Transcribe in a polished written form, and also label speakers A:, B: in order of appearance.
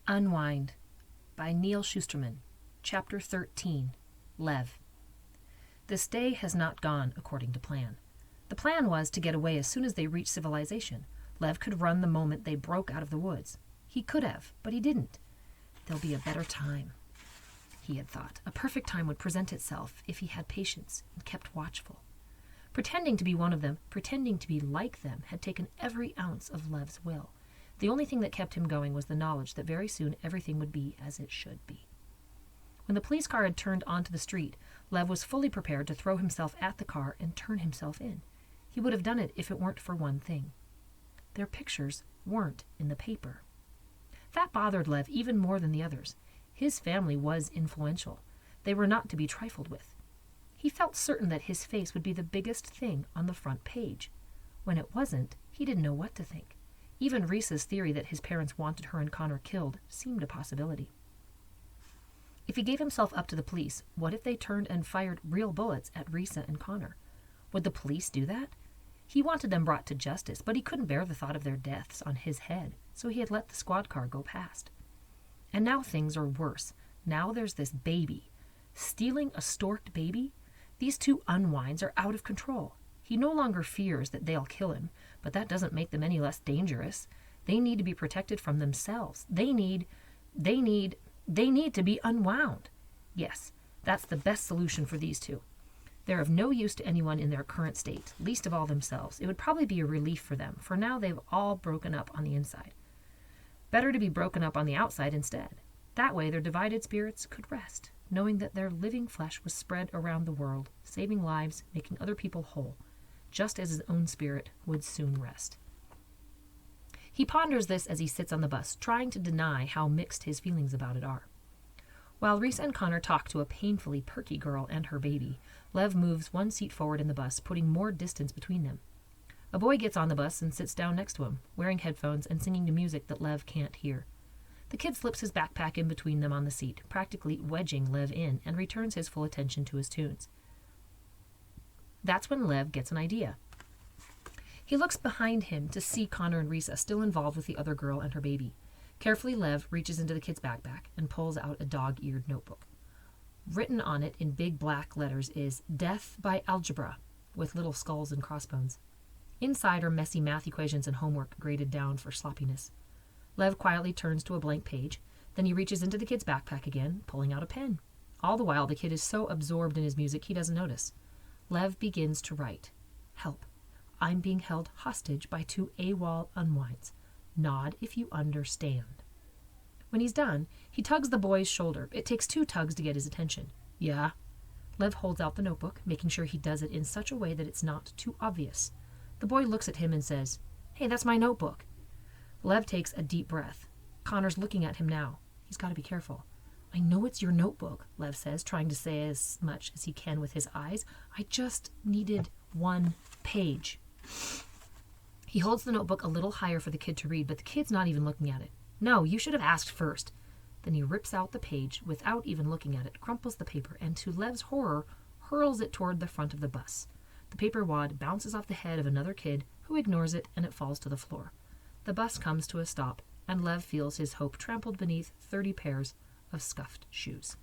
A: Unwind by Neal Shusterman, Chapter 13, Lev. This day has not gone according to plan. The plan was to get away as soon as they reached civilization. Lev could run the moment they broke out of the woods. He could have, but he didn't. There'll be a better time, he had thought. A perfect time would present itself if he had patience and kept watchful. Pretending to be one of them, pretending to be like them, had taken every ounce of Lev's will. The only thing that kept him going was the knowledge that very soon everything would be as it should be. When the police car had turned onto the street, Lev was fully prepared to throw himself at the car and turn himself in. He would have done it if it weren't for one thing. Their pictures weren't in the paper. That bothered Lev even more than the others. His family was influential. They were not to be trifled with. He felt certain that his face would be the biggest thing on the front page. When it wasn't, he didn't know what to think. Even Risa's theory that his parents wanted her and Connor killed seemed a possibility. If he gave himself up to the police, what if they turned and fired real bullets at Risa and Connor? Would the police do that? He wanted them brought to justice, but he couldn't bear the thought of their deaths on his head, so he had let the squad car go past. And now things are worse. Now there's this baby. Stealing a storked baby? These two unwinds are out of control. He no longer fears that they'll kill him, but that doesn't make them any less dangerous. They need to be protected from themselves. They need to be unwound. Yes, that's the best solution for these two. They're of no use to anyone in their current state, least of all themselves. It would probably be a relief for them, for now they've all broken up on the inside. Better to be broken up on the outside instead. That way their divided spirits could rest, knowing that their living flesh was spread around the world, saving lives, making other people whole, just as his own spirit would soon rest. He ponders this as he sits on the bus, trying to deny how mixed his feelings about it are. While Risa and Connor talk to a painfully perky girl and her baby, Lev moves one seat forward in the bus, putting more distance between them. A boy gets on the bus and sits down next to him, wearing headphones and singing to music that Lev can't hear. The kid slips his backpack in between them on the seat, practically wedging Lev in, and returns his full attention to his tunes. That's when Lev gets an idea. He looks behind him to see Connor and Risa still involved with the other girl and her baby. Carefully, Lev reaches into the kid's backpack and pulls out a dog-eared notebook. Written on it in big black letters is Death by Algebra, with little skulls and crossbones. Inside are messy math equations and homework graded down for sloppiness. Lev quietly turns to a blank page. Then he reaches into the kid's backpack again, pulling out a pen. All the while, the kid is so absorbed in his music he doesn't notice. Lev begins to write. Help. I'm being held hostage by two AWOL unwinds. Nod if you understand. When he's done, he tugs the boy's shoulder. It takes 2 tugs to get his attention. Yeah. Lev holds out the notebook, making sure he does it in such a way that it's not too obvious. The boy looks at him and says, Hey, that's my notebook. Lev takes a deep breath. Connor's looking at him now. He's got to be careful. I know it's your notebook, Lev says, trying to say as much as he can with his eyes. I just needed 1 page. He holds the notebook a little higher for the kid to read, but the kid's not even looking at it. No, you should have asked first. Then he rips out the page without even looking at it, crumples the paper, and to Lev's horror, hurls it toward the front of the bus. The paper wad bounces off the head of another kid, who ignores it, and it falls to the floor. The bus comes to a stop, and Lev feels his hope trampled beneath 30 pairs of scuffed shoes.